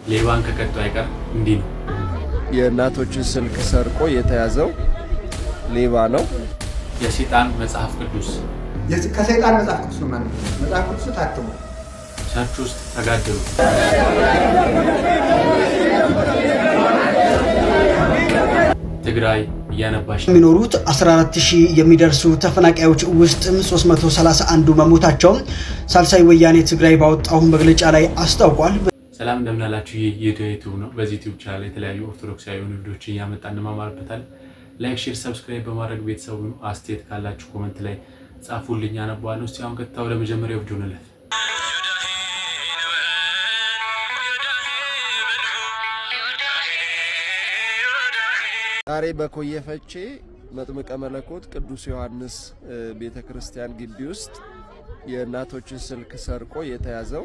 ሌባን ከቀጡ አይቀር እንዲህ ነው። የእናቶችን ስልክ ሰርቆ የተያዘው ሌባ ነው። የሰይጣን መጽሐፍ ቅዱስ ከሰይጣን መጽሐፍ ቅዱስ ነው ማለት ነው። መጽሐፍ ቅዱስ ታትሞ ቸርች ውስጥ ተጋደሉ። ትግራይ እያነባሽ የሚኖሩት 14000 የሚደርሱ ተፈናቃዮች ውስጥም 331 መሞታቸውን ሳልሳይ ወያኔ ትግራይ ባወጣው መግለጫ ላይ አስታውቋል። ሰላም እንደምን አላችሁ? ይህ ዩቲዩብ ነው። በዚህ ዩቲዩብ ቻናል የተለያዩ ኦርቶዶክሳዊ ቪዲዮዎችን እያመጣን እንማማርበታለን። ላይክ፣ ሼር፣ ሰብስክራይብ በማድረግ ቤተሰቡ አስተያየት ካላችሁ ኮሜንት ላይ ጻፉልኝ፣ አነባለሁ። እስቲ አሁን ቀጥታ ወደ መጀመሪያው ቪዲዮ እንለፍ። ዛሬ በኮየ ፈቼ መጥምቀ መለኮት ቅዱስ ዮሐንስ ቤተክርስቲያን ግቢ ውስጥ የእናቶችን ስልክ ሰርቆ የተያዘው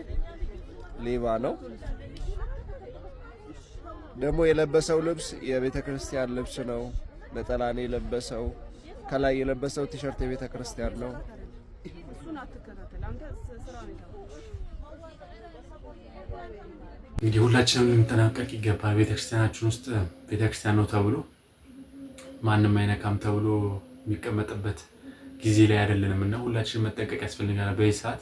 ሌባ ነው። ደግሞ የለበሰው ልብስ የቤተክርስቲያን ልብስ ነው። ነጠላኔ የለበሰው ከላይ የለበሰው ቲሸርት የቤተክርስቲያን ነው። እንግዲህ ሁላችንም ልንጠነቀቅ ይገባል። ቤተክርስቲያናችን ውስጥ ቤተክርስቲያን ነው ተብሎ ማንም አይነካም ተብሎ የሚቀመጥበት ጊዜ ላይ አይደለንም እና ሁላችንም መጠንቀቅ ያስፈልጋል። በዚህ ሰዓት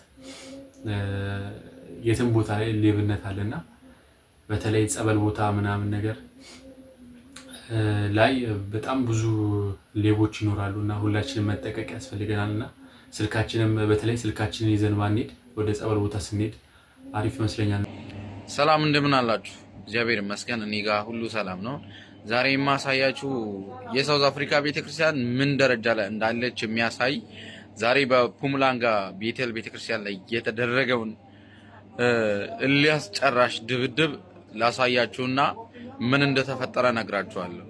የትም ቦታ ላይ ሌብነት አለና በተለይ ጸበል ቦታ ምናምን ነገር ላይ በጣም ብዙ ሌቦች ይኖራሉ እና ሁላችንም መጠንቀቅ ያስፈልገናልና ስልካችንም በተለይ ስልካችንን ይዘን ባንሄድ ወደ ጸበል ቦታ ስንሄድ አሪፍ ይመስለኛል። ሰላም እንደምን አላችሁ? እግዚአብሔር ይመስገን እኔ ጋር ሁሉ ሰላም ነው። ዛሬ የማሳያችሁ የሳውዝ አፍሪካ ቤተክርስቲያን ምን ደረጃ ላይ እንዳለች የሚያሳይ ዛሬ በፑምላንጋ ቤቴል ቤተክርስቲያን ላይ የተደረገውን እልያስ ጨራሽ ድብድብ ላሳያችሁና ምን እንደተፈጠረ ነግራችኋለሁ።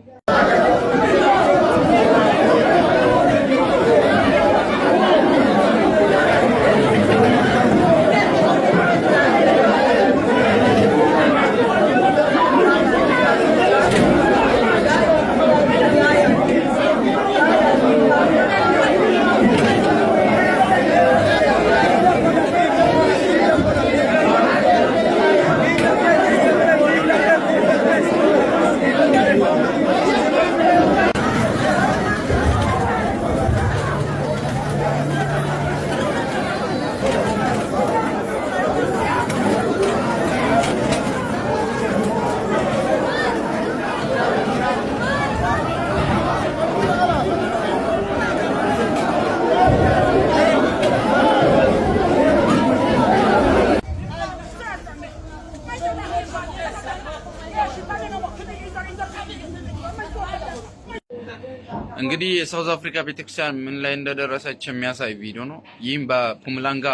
እንግዲህ የሳውዝ አፍሪካ ቤተክርስቲያን ምን ላይ እንደደረሰች የሚያሳይ ቪዲዮ ነው። ይህም በፑምላንጋ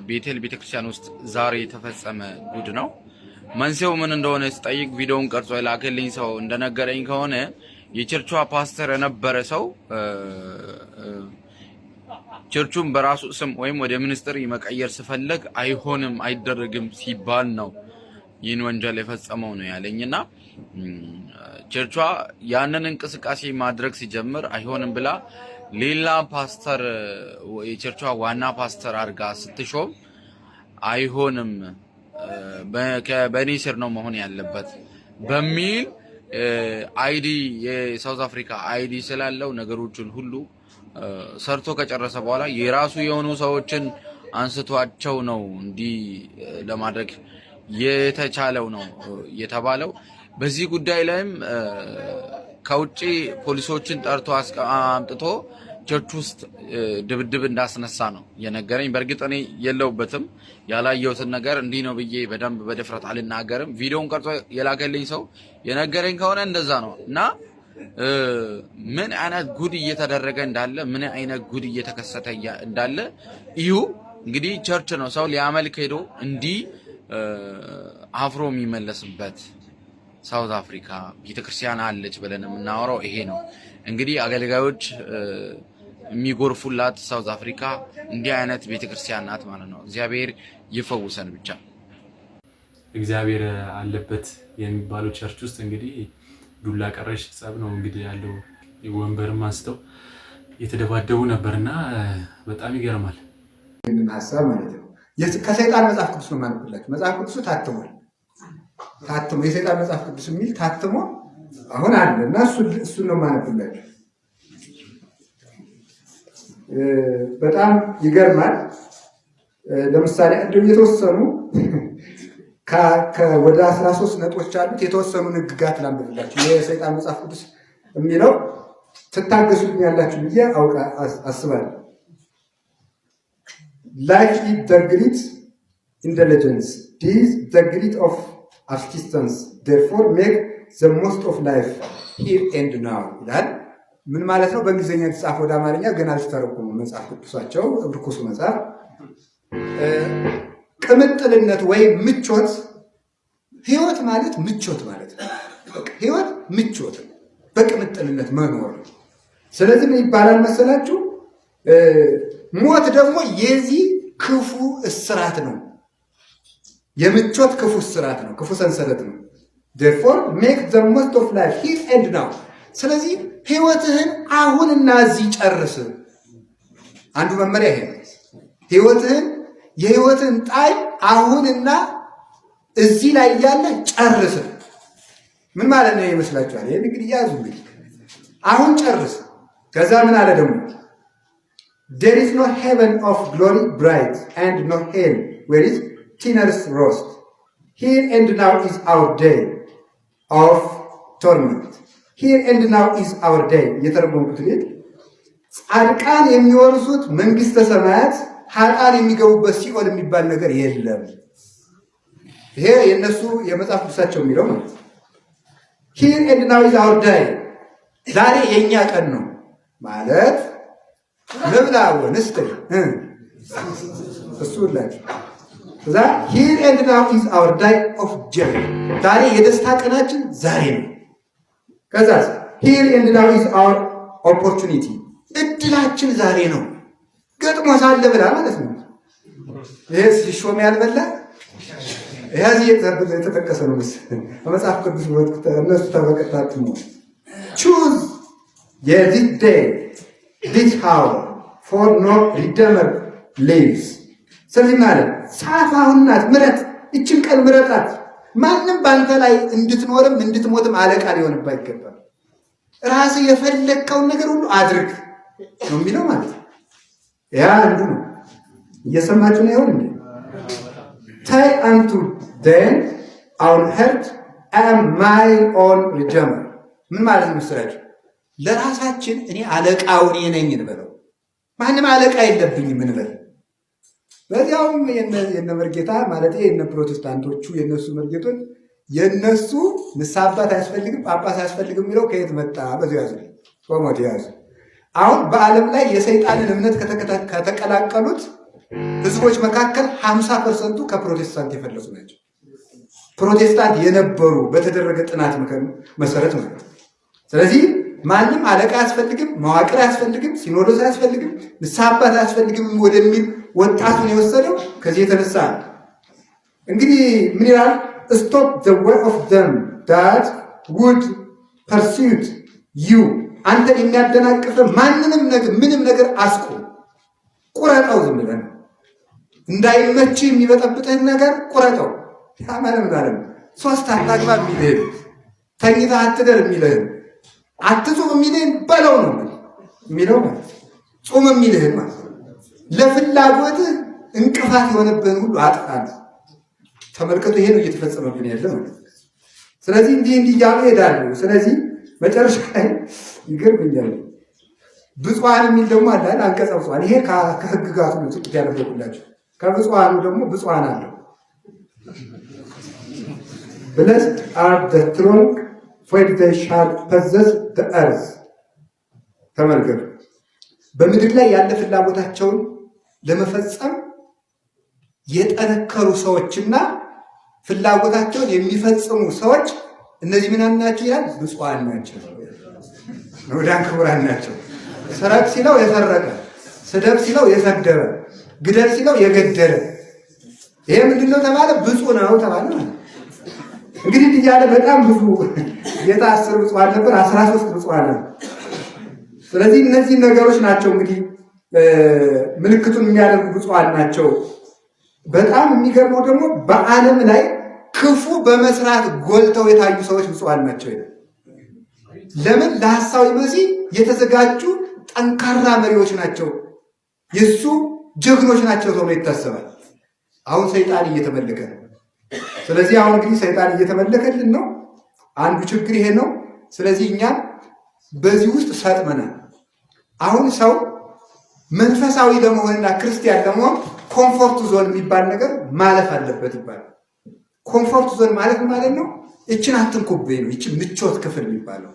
ቤቴል ቤተክርስቲያን ውስጥ ዛሬ የተፈጸመ ጉድ ነው። መንስኤው ምን እንደሆነ ስጠይቅ ቪዲዮውን ቀርጾ የላከልኝ ሰው እንደነገረኝ ከሆነ የቸርቿ ፓስተር የነበረ ሰው ቸርቹን በራሱ ስም ወይም ወደ ሚኒስትሪ መቀየር ሲፈልግ አይሆንም አይደረግም ሲባል ነው ይህን ወንጀል የፈጸመው ነው ያለኝና ቸርቿ ያንን እንቅስቃሴ ማድረግ ሲጀምር አይሆንም ብላ ሌላ ፓስተር የቸርቿ ዋና ፓስተር አድርጋ ስትሾም አይሆንም በእኔ ስር ነው መሆን ያለበት በሚል አይዲ የሳውዝ አፍሪካ አይዲ ስላለው ነገሮችን ሁሉ ሰርቶ ከጨረሰ በኋላ የራሱ የሆኑ ሰዎችን አንስቷቸው ነው እንዲህ ለማድረግ የተቻለው ነው የተባለው። በዚህ ጉዳይ ላይም ከውጪ ፖሊሶችን ጠርቶ አምጥቶ ቸርች ውስጥ ድብድብ እንዳስነሳ ነው የነገረኝ። በእርግጥ እኔ የለውበትም ያላየሁትን ነገር እንዲህ ነው ብዬ በደንብ በድፍረት አልናገርም። ቪዲዮውን ቀርጾ የላከልኝ ሰው የነገረኝ ከሆነ እንደዛ ነው እና ምን አይነት ጉድ እየተደረገ እንዳለ ምን አይነት ጉድ እየተከሰተ እንዳለ እዩ። እንግዲህ ቸርች ነው ሰው ሊያመልክ ሄዶ እንዲህ አፍሮ የሚመለስበት ሳውዝ አፍሪካ ቤተክርስቲያን አለች ብለን የምናወራው ይሄ ነው። እንግዲህ አገልጋዮች የሚጎርፉላት ሳውዝ አፍሪካ እንዲህ አይነት ቤተክርስቲያን ናት ማለት ነው። እግዚአብሔር ይፈውሰን ብቻ። እግዚአብሔር አለበት የሚባለው ቸርች ውስጥ እንግዲህ ዱላ ቀረሽ ጸብ ነው እንግዲህ ያለው። ወንበርም አንስተው የተደባደቡ ነበርና በጣም ይገርማል። ሀሳብ ማለት ነው ከሰይጣን መጽሐፍ ቅዱስ ነው ማለት ነው። መጽሐፍ ቅዱስ ታትሟል። ታትሞ የሰይጣን መጽሐፍ ቅዱስ የሚል ታትሞ አሁን አለ እና እሱን ነው ማነብላችሁ። በጣም ይገርማል። ለምሳሌ እንደው የተወሰኑ ወደ 13 ነጥቦች አሉት። የተወሰኑ ንግጋት ላንብብላችሁ። የሰይጣን መጽሐፍ ቅዱስ የሚለው ትታገሱኛላችሁ ብዬ አስባለሁ። ላይፍ ኢዝ ዘ ግሪት ኢንቴሊጀንስ ዲዝ ዘ ግሪት ኦፍ አብስቲስተንስ ዴርፎር ሜክ ዘ ሞስት ኦፍ ላይፍ ሂር ኤንድ ናው ይላል። ምን ማለት ነው? በእንግሊዝኛ የተጻፈ ወደ አማርኛ ገና አልተተረጎመም መጽሐፍ ቅዱሳቸው እብርኩሱ መጽሐፍ። ቅምጥልነት ወይም ምቾት፣ ህይወት ማለት ምቾት ማለት ነው። ህይወት ምቾት ነው፣ በቅምጥልነት መኖር ነው። ስለዚህ ምን ይባላል መሰላችሁ? ሞት ደግሞ የዚህ ክፉ እስራት ነው። የምቾት ክፉ እስራት ነው፣ ክፉ ሰንሰለት ነው። therefore make the most of life here and now። ስለዚህ ህይወትህን አሁንና እዚህ ጨርስ። አንዱ መመሪያ ይሄ ነው። ህይወትህን የህይወትን ጣዕም አሁንና እዚህ ላይ ያለ ጨርስ። ምን ማለት ነው ይመስላችኋል? ይሄን እንግዲህ ያዙ። እንግዲህ አሁን ጨርስ። ከዛ ምን አለ ደግሞ? there is no heaven of glory bright and no hell where is sinners roast. Here and now is our day of torment. Here and now is our day። የተረጎምኩት ልጅ ጻድቃን የሚወርሱት መንግስተ ሰማያት፣ ኃጥአን የሚገቡበት ሲኦል የሚባል ነገር የለም። ይሄ የነሱ የመጽሐፍ ቅዱሳቸው የሚለው ማለት ነው። Here and now is our day። ዛሬ የኛ ቀን ነው ማለት ለብላ ወንስተ እሱ ላይ ከዛ here and now is our day of joy። ዛሬ የደስታ ቀናችን ዛሬ ነው። ከዛ here and now is our opportunity። እድላችን ዛሬ ነው። ገጥሞ ሳለ ብላ ማለት ነው። ይሄ ሲሾም ያልበላ ያዚ የተጠቀሰ ነው በመጽሐፍ ቅዱስ ወጥቶ እነሱ ተበቀታቱ ነው። choose this day this hour for no redeemer lives። ስለዚህ ማለት ሳፋውናት ምረት እችን ቀን ምረጣት። ማንም ባንተ ላይ እንድትኖርም እንድትሞትም አለቃ ሊሆንብህ አይገባም። ራስህ የፈለግከውን ነገር ሁሉ አድርግ ነው የሚለው ማለት ነው። ያ አንዱ ነው። እየሰማችሁ ነው ይሆን እንዴ? tie unto them our heart am my own redeemer። ምን ማለት ነው መሰላችሁ? ለራሳችን እኔ አለቃው እኔ ነኝ እንበለው። ማንም አለቃ የለብኝም እንበል። በዚያውም የነ መርጌታ ማለት የነ ፕሮቴስታንቶቹ የነሱ መርጌቶች የነሱ ንስሐ አባት አያስፈልግም ጳጳስ አያስፈልግም የሚለው ከየት መጣ? በዚያ ያዙ ጾሞት ያዙ። አሁን በዓለም ላይ የሰይጣንን እምነት ከተቀላቀሉት ህዝቦች መካከል 50% ከፕሮቴስታንት የፈለሱ ናቸው። ፕሮቴስታንት የነበሩ በተደረገ ጥናት መሰረት ነው። ስለዚህ ማንም አለቃ አያስፈልግም፣ መዋቅር አያስፈልግም፣ ሲኖዶስ አያስፈልግም፣ ንስሐ አባት አያስፈልግም ወደሚል ወጣቱን የወሰደው ከዚህ የተነሳ ነው። እንግዲህ ምን ይላል? stop the way of them that would pursue you። አንተን የሚያደናቅፍ ምንም ነገር አስቁም፣ ቁረጠው። ዝም ብለህ እንዳይመች የሚበጠብጥህን ነገር ቁረጠው። ያማለም ማለት ሶስት አታግባ የሚልህን፣ ተኝተህ አትደር የሚልህን፣ አትጹም የሚልህን በለው ነው የሚለው ማለት ጾም የሚልህን ማለት ለፍላጎትህ እንቅፋት የሆነብህን ሁሉ አጥፋት። ተመልከቱ፣ ይሄ ነው እየተፈጸመብን ያለ ማለት። ስለዚህ እንዲህ እያሉ ይሄዳሉ። ስለዚህ መጨረሻ ላይ ይገርምኛል። ብፁዓን የሚል ደግሞ አለ አንቀጸ ብፁዓን። ይሄ ከህግጋቱ ነው ጥቂት ያነበብኩላችሁ። ከብፁዓኑ ደግሞ ብፁዓን አለው። blessed are the strong for they shall possess the earth። ተመልከቱ፣ በምድር ላይ ያለ ፍላጎታቸውን ለመፈጸም የጠነከሩ ሰዎችና ፍላጎታቸውን የሚፈጽሙ ሰዎች እነዚህ ምን ናቸው ይላል? ብፁዓን ናቸው፣ ንዑዳን ክቡራን ናቸው። ስረቅ ሲለው የሰረቀ፣ ስደብ ሲለው የሰደበ፣ ግደል ሲለው የገደለ፣ ይሄ ምንድነው ተባለ? ብፁዕ ነው ተባለ ማለት። እንግዲህ እያለ በጣም ብዙ ጌታ 10 ብፁዓን ነበር፣ 13 ብፁዓን ነበር። ስለዚህ እነዚህ ነገሮች ናቸው እንግዲህ ምልክቱን የሚያደርጉ ብፁዓን ናቸው። በጣም የሚገርመው ደግሞ በዓለም ላይ ክፉ በመስራት ጎልተው የታዩ ሰዎች ብፁዓን ናቸው ይላል። ለምን? ለሐሳዊ መሲህ የተዘጋጁ ጠንካራ መሪዎች ናቸው፣ የሱ ጀግኖች ናቸው ተብሎ ይታሰባል። አሁን ሰይጣን እየተመለከ ነው። ስለዚህ አሁን እንግዲህ ሰይጣን እየተመለከልን ነው። አንዱ ችግር ይሄ ነው። ስለዚህ እኛ በዚህ ውስጥ ሰጥመናል። አሁን ሰው መንፈሳዊ ለመሆንና ክርስቲያን ለመሆን ኮምፎርት ዞን የሚባል ነገር ማለፍ አለበት ይባላል። ኮምፎርት ዞን ማለት ነው እችን አትንኩብኝ ነው። እችን ምቾት ክፍል የሚባለው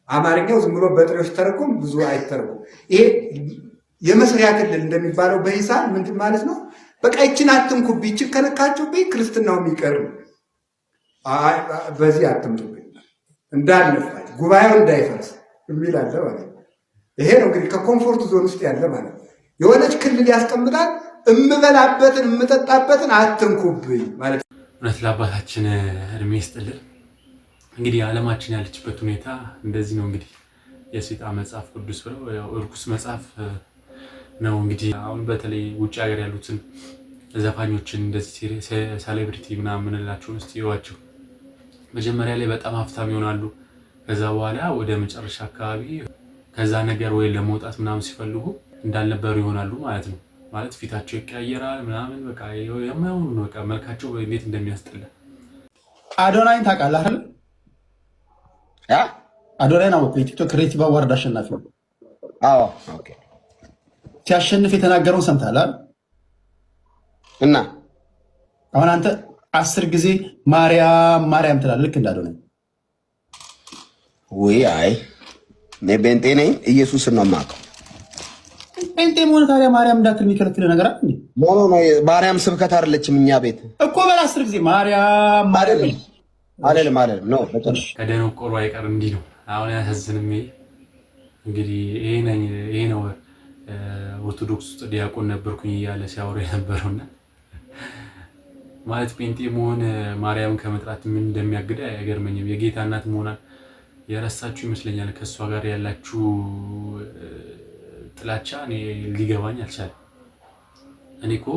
አማርኛው ዝም ብሎ በጥሬዎች ተረጎም ብዙ አይተረጎም። ይሄ የመስሪያ ክልል እንደሚባለው በሂሳብ ምንድን ማለት ነው? በቃ እችን አትንኩብኝ፣ እችን ከነካችሁብኝ ክርስትናው የሚቀር ነው። በዚህ አትምጡብኝ እንዳልነፋች ጉባኤው እንዳይፈርስ የሚል አለ ማለት ነው። ይሄ ነው እንግዲህ ከኮምፎርት ዞን ውስጥ ያለ ማለት ነው። የሆነች ክልል ያስቀምጣል። እምበላበትን እምጠጣበትን አትንኩብኝ ማለት ነው። እውነት ለአባታችን እድሜ ይስጥልን። እንግዲህ ዓለማችን ያለችበት ሁኔታ እንደዚህ ነው። እንግዲህ የሰይጣን መጽሐፍ ቅዱስ ብለው ያው እርኩስ መጽሐፍ ነው። እንግዲህ አሁን በተለይ ውጭ ሀገር ያሉትን ዘፋኞችን እንደዚህ ሴሌብሪቲ ምናምን የምንላቸውን እስቲ ይዋቸው። መጀመሪያ ላይ በጣም ሀብታም ይሆናሉ። ከዛ በኋላ ወደ መጨረሻ አካባቢ ከዛ ነገር ወይ ለመውጣት ምናምን ሲፈልጉ እንዳልነበሩ ይሆናሉ ማለት ነው። ማለት ፊታቸው ይቀያየራል ምናምን በቃ የማይሆኑ ነው። በቃ መልካቸው እንዴት እንደሚያስጠላ። አዶናይን ታውቃለህ አይደል? አዶናይን አወቀው። የቲክቶክ ክሬቲቭ አዋርድ አሸናፊ ነው። አዎ ኦኬ። ሲያሸንፍ የተናገረውን ሰምተሃል አይደል? እና አሁን አንተ 10 ጊዜ ማርያም ማርያም ትላለህ ልክ እንደ አዶናይ። ወይ አይ እኔ ቤንጤ ነኝ፣ ኢየሱስን ነው የማውቀው። ቤንጤ መሆን ታዲያ ማርያም እንዳትል የሚከለክል ነገር አለ እንዴ? ኖ ማርያም ስብከት አይደለችም እኛ ቤት እኮ በል 10 ጊዜ ማርያም ማርያም አይደለም ነው በጭራሽ። ከደነቆሩ አይቀር እንዲህ ነው። አሁን ያሳዝንም። እንግዲህ ይሄ ነው ኦርቶዶክስ ውስጥ ዲያቆን ነበርኩኝ እያለ ሲያወራ የነበረውና ማለት ጴንጤ መሆን ማርያም ከመጥራት ምን እንደሚያግድ አይገርመኝም። የጌታ እናት መሆኗን የረሳችሁ ይመስለኛል። ከእሷ ጋር ያላችሁ ጥላቻ እኔ ሊገባኝ አልቻለም። እኔ እኮ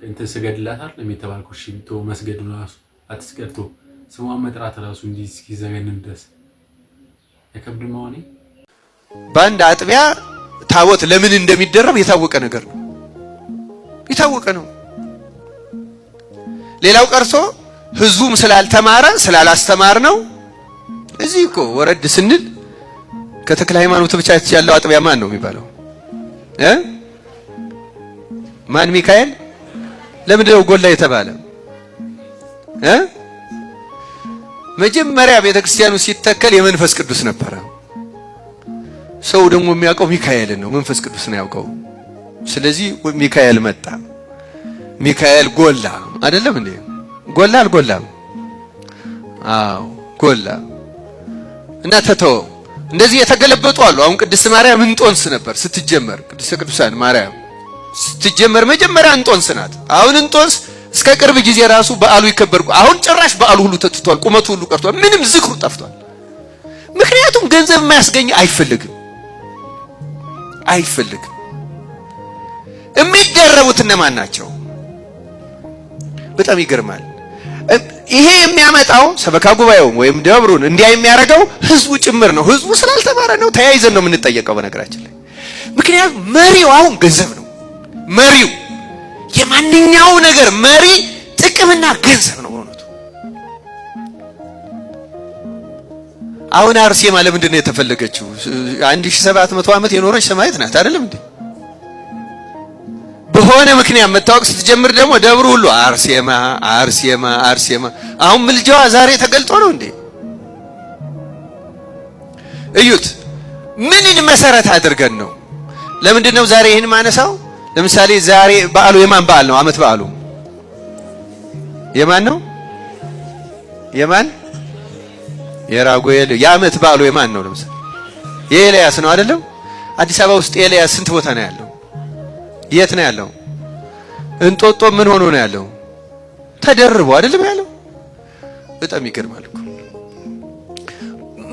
እንትን ስገድላት አይደለም የተባልኩ። እሺ ቶ መስገድ ነው ራሱ አትስገድቶ ስሟን መጥራት ራሱ እንዲህ እስኪዘገንን ድረስ የከብድ መሆኔ። በአንድ አጥቢያ ታቦት ለምን እንደሚደረብ የታወቀ ነገር ነው። የታወቀ ነው። ሌላው ቀርቶ ህዝቡም ስላልተማረ ስላላስተማር ነው። እዚህ እኮ ወረድ ስንል ከተክለ ሃይማኖት ብቻ ያለው አጥቢያ ማን ነው የሚባለው? ማን? ሚካኤል። ለምንድነው ጎላ የተባለ? መጀመሪያ ቤተክርስቲያኑ ሲተከል የመንፈስ ቅዱስ ነበረ። ሰው ደግሞ የሚያውቀው ሚካኤልን ነው፣ መንፈስ ቅዱስ ነው ያውቀው። ስለዚህ ሚካኤል መጣ። ሚካኤል ጎላ አይደለም እንዴ? ጎላ አልጎላም? አዎ ጎላ እና ተተወ። እንደዚህ የተገለበጡ አሉ። አሁን ቅድስት ማርያም እንጦንስ ነበር ስትጀመር። ቅድስተ ቅዱሳን ማርያም ስትጀመር መጀመሪያ እንጦንስ ናት። አሁን እንጦንስ እስከ ቅርብ ጊዜ ራሱ በዓሉ ይከበር። አሁን ጭራሽ በዓሉ ሁሉ ተትቷል፣ ቁመቱ ሁሉ ቀርቷል፣ ምንም ዝክሩ ጠፍቷል። ምክንያቱም ገንዘብ የማያስገኝ አይፈልግም። የሚገረቡት እነማን ናቸው? በጣም ይገርማል። ይሄ የሚያመጣው ሰበካ ጉባኤውን ወይም ደብሩን እንዲያ የሚያደርገው ህዝቡ ጭምር ነው። ህዝቡ ስላልተማረ ነው። ተያይዘን ነው የምንጠየቀው በነገራችን ላይ። ምክንያቱም መሪው አሁን ገንዘብ ነው። መሪው የማንኛው ነገር መሪ ጥቅምና ገንዘብ ነው በእውነቱ። አሁን አርሴማ ለምንድን ነው የተፈለገችው? 1700 ዓመት የኖረች ሰማዕት ናት አይደለም እንዴ? በሆነ ምክንያት መታወቅ ስትጀምር ደግሞ ደብሩ ሁሉ አርሴማ አርሴማ አርሴማ። አሁን ምልጃዋ ዛሬ ተገልጦ ነው እንዴ? እዩት። ምንን መሰረት አድርገን ነው? ለምንድን ነው ዛሬ ይህን ማነሳው? ለምሳሌ ዛሬ በዓሉ የማን በዓል ነው? ዓመት በዓሉ የማን ነው? የማን? የራጉኤል። የዓመት በዓሉ የማን ነው? ለምሳሌ የኤልያስ ነው አይደለም? አዲስ አበባ ውስጥ ኤልያስ ስንት ቦታ ነው ያለው? የት ነው ያለው? እንጦጦ ምን ሆኖ ነው ያለው? ተደርቦ አይደለም ያለው? በጣም ይገርማል እኮ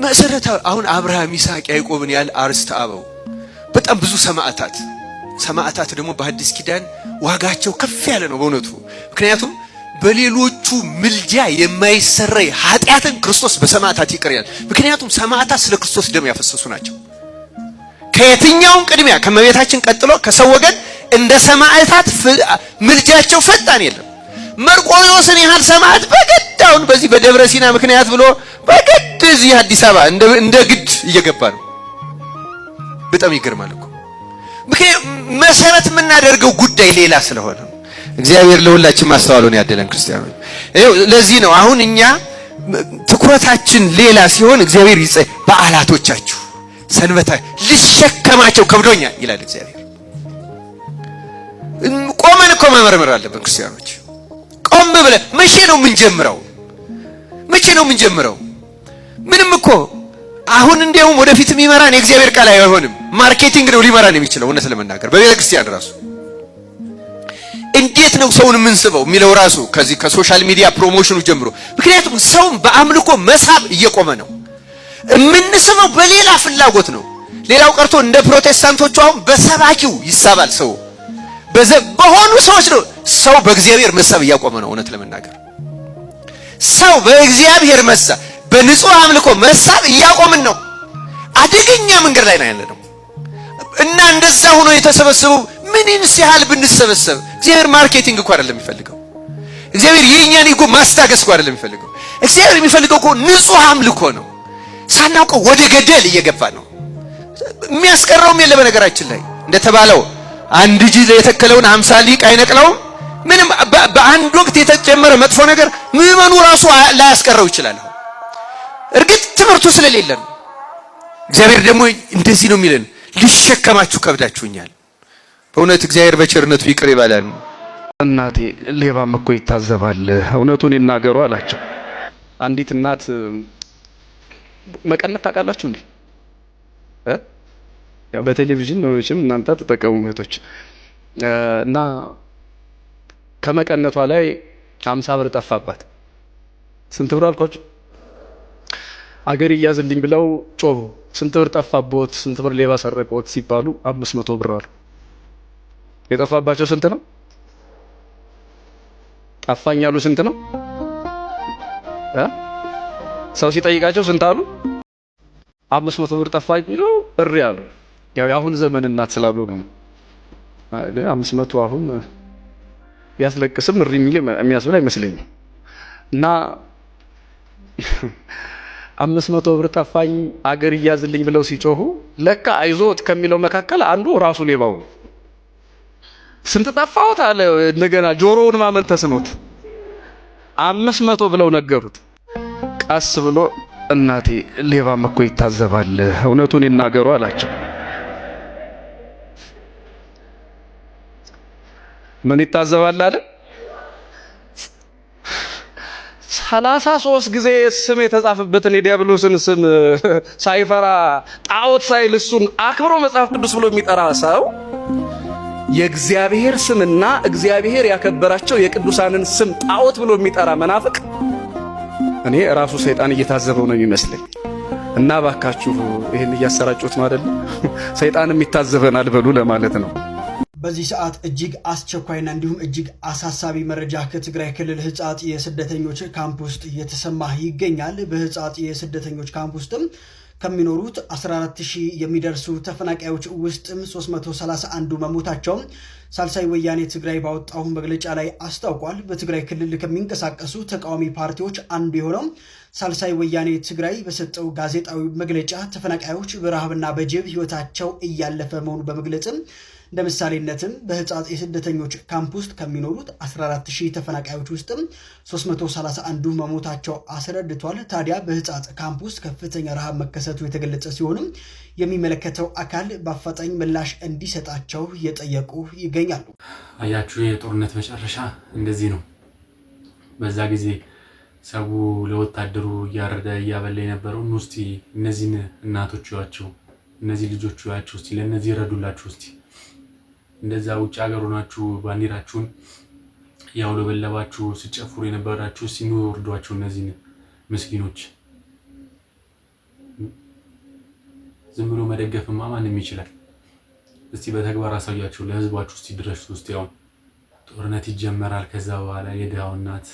መሰረታዊ። አሁን አብርሃም፣ ይስሐቅ፣ ያዕቆብን ያህል አርስተ አበው በጣም ብዙ ሰማዕታት ደግሞ በሐዲስ ኪዳን ዋጋቸው ከፍ ያለ ነው በእውነቱ። ምክንያቱም በሌሎቹ ምልጃ የማይሰረይ ኃጢአትን ክርስቶስ በሰማዕታት ይቅር ይላል። ምክንያቱም ሰማዕታት ስለ ክርስቶስ ደም ያፈሰሱ ናቸው። ከየትኛውም ቅድሚያ ከመቤታችን ቀጥሎ ከሰው ወገን እንደ ሰማዕታት ምልጃቸው ፈጣን የለም። መርቆሬዎስን ያህል ሰማዕት በግድ አሁን በዚህ በደብረ ሲና ምክንያት ብሎ በግድ እዚህ አዲስ አበባ እንደ ግድ እየገባ ነው። በጣም ይገርማል እኮ ምክንያቱም መሰረት የምናደርገው ጉዳይ ሌላ ስለሆነ እግዚአብሔር ለሁላችን ማስተዋሉን ያደለን ክርስቲያኖች። ለዚህ ነው አሁን እኛ ትኩረታችን ሌላ ሲሆን እግዚአብሔር በዓላቶቻችሁ ሰንበታ ልሸከማቸው ከብዶኛል ይላል እግዚአብሔር። ቆመን እኮ መመርመር አለብን ክርስቲያኖች። ቆም ብለን መቼ ነው የምንጀምረው? ምንም እኮ አሁን እንዲያውም ወደፊት የሚመራን የእግዚአብሔር ቃል አይሆንም፣ ማርኬቲንግ ነው ሊመራን የሚችለው። እውነት ለመናገር በቤተ ክርስቲያን ራሱ እንዴት ነው ሰውን የምንስበው የሚለው ራሱ ከዚህ ከሶሻል ሚዲያ ፕሮሞሽኑ ጀምሮ። ምክንያቱም ሰውን በአምልኮ መሳብ እየቆመ ነው። የምንስበው በሌላ ፍላጎት ነው። ሌላው ቀርቶ እንደ ፕሮቴስታንቶቹ አሁን በሰባኪው ይሳባል ሰው በሆኑ ሰዎች ነው። ሰው በእግዚአብሔር መሳብ እያቆመ ነው። እውነት ለመናገር ሰው በእግዚአብሔር መሳብ በንጹህ አምልኮ መሳብ እያቆምን ነው። አደገኛ መንገድ ላይ ነው ያለነው እና እንደዛ ሆኖ የተሰበሰቡ ምንስ ያህል ብንሰበሰብ እግዚአብሔር ማርኬቲንግ እኮ አይደለም የሚፈልገው። እግዚአብሔር የኛን እኮ ማስታገስ እኮ አይደለም የሚፈልገው። እግዚአብሔር የሚፈልገው እኮ ንጹህ አምልኮ ነው። ሳናውቀው ወደ ገደል እየገባ ነው። የሚያስቀረውም የለ። በነገራችን ላይ እንደተባለው አንድ ጅል የተከለውን 50 ሊቅ አይነቅለውም። ምንም በአንድ ወቅት የተጨመረ መጥፎ ነገር ምዕመኑ ራሱ ላያስቀረው ይችላል። እርግጥ ትምህርቱ ስለሌለ ነው። እግዚአብሔር ደግሞ እንደዚህ ነው የሚለን፣ ልሸከማችሁ ከብዳችሁኛል። በእውነት እግዚአብሔር በቸርነቱ ይቅር ይበላል። እናቴ ሌባም እኮ ይታዘባል፣ እውነቱን ይናገሩ አላቸው። አንዲት እናት መቀነት ታውቃላችሁ እንዴ? ያው በቴሌቪዥን ነው እናንተ ተጠቀሙ እህቶች። እና ከመቀነቷ ላይ 50 ብር ጠፋባት። ስንት ብር አልኳችሁ? አገር ይያዝልኝ ብለው ጮሁ። ስንት ብር ጠፋቦት? ስንት ብር ሌባ ሰረቀዎት ሲባሉ 500 ብር አሉ። የጠፋባቸው ስንት ነው? ጠፋኝ ያሉ ስንት ነው? ሰው ሲጠይቃቸው ስንት አሉ? 500 ብር ጠፋኝ ብለው እሪ አሉ። ያው የአሁን ዘመን እናት ስላሉ ነው። 500 አሁን ቢያስለቅስም እሪ የሚያስብል አይመስለኝም። እና 500 ብር ጠፋኝ አገር ይያዝልኝ ብለው ሲጮሁ ለካ አይዞት ከሚለው መካከል አንዱ ራሱ ሌባው ነው። ስንት ጠፋሁት አለ። እንደገና ጆሮውን ማመን ተስኖት 500 ብለው ነገሩት። ቀስ ብሎ እናቴ ሌባም እኮ ይታዘባል፣ እውነቱን ይናገሩ አላቸው። ምን ይታዘባል አለ? 33 ጊዜ ስም የተጻፈበትን የዲያብሎስን ስም ሳይፈራ ጣዖት ሳይል እሱን አክብሮ መጽሐፍ ቅዱስ ብሎ የሚጠራ ሰው የእግዚአብሔር ስምና እግዚአብሔር ያከበራቸው የቅዱሳንን ስም ጣዖት ብሎ የሚጠራ መናፍቅ እኔ ራሱ ሰይጣን እየታዘበው ነው የሚመስለኝ። እና ባካችሁ ይሄን እያሰራጩት ነው አይደል? ሰይጣንም ይታዘበናል በሉ ለማለት ነው። በዚህ ሰዓት እጅግ አስቸኳይና እንዲሁም እጅግ አሳሳቢ መረጃ ከትግራይ ክልል ህጻጽ የስደተኞች ካምፕ ውስጥ እየተሰማ ይገኛል። በህጻጽ የስደተኞች ካምፕ ውስጥም ከሚኖሩት 14000 የሚደርሱ ተፈናቃዮች ውስጥም 331 መሞታቸውን ሳልሳይ ወያኔ ትግራይ ባወጣው መግለጫ ላይ አስታውቋል። በትግራይ ክልል ከሚንቀሳቀሱ ተቃዋሚ ፓርቲዎች አንዱ የሆነው ሳልሳይ ወያኔ ትግራይ በሰጠው ጋዜጣዊ መግለጫ ተፈናቃዮች በረሃብና በጅብ ህይወታቸው እያለፈ መሆኑ በመግለጽም እንደ ምሳሌነትም በህጻጽ የስደተኞች ካምፕ ውስጥ ከሚኖሩት 14000 ተፈናቃዮች ውስጥም 331 መሞታቸው አስረድቷል። ታዲያ በህጻጽ ካምፕ ውስጥ ከፍተኛ ረሃብ መከሰቱ የተገለጸ ሲሆንም የሚመለከተው አካል በአፋጣኝ ምላሽ እንዲሰጣቸው እየጠየቁ ይገኛሉ። አያችሁ፣ የጦርነት መጨረሻ እንደዚህ ነው። በዛ ጊዜ ሰው ለወታደሩ እያረደ እያበላ የነበረው እስቲ እነዚህን እናቶች ያቸው፣ እነዚህ ልጆች ያቸው፣ እስቲ ለነዚህ ይረዱላችሁ፣ እስቲ እንደዛ ውጭ ሀገር ሆናችሁ ባንዲራችሁን ያውለበለባችሁ ሲጨፍሩ የነበራችሁ እስቲ ኑ ወርዷቸው እነዚህን ምስኪኖች። ዝም ብሎ መደገፍማ ማንም ይችላል። እስቲ በተግባር አሳያችሁ፣ ለህዝባችሁ እስቲ ድረሱ። እስቲ ያው ጦርነት ይጀመራል። ከዛ በኋላ የድሃው እናት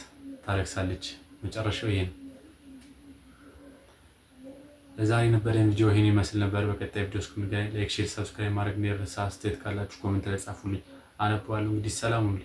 ታለቅሳለች። መጨረሻው ይሄ ነው። ለዛሬ የነበረን ቪዲዮ ይሄን ይመስል ነበር። በቀጣይ ቪዲዮ እስክንገናኝ ላይክ፣ ሼር፣ ሰብስክራይብ ማድረግ እንዳይረሳ። አስተያየት ካላችሁ ኮሜንት ላይ ጻፉልኝ፣ አነባለሁ። እንግዲህ ሰላም ሁኑ።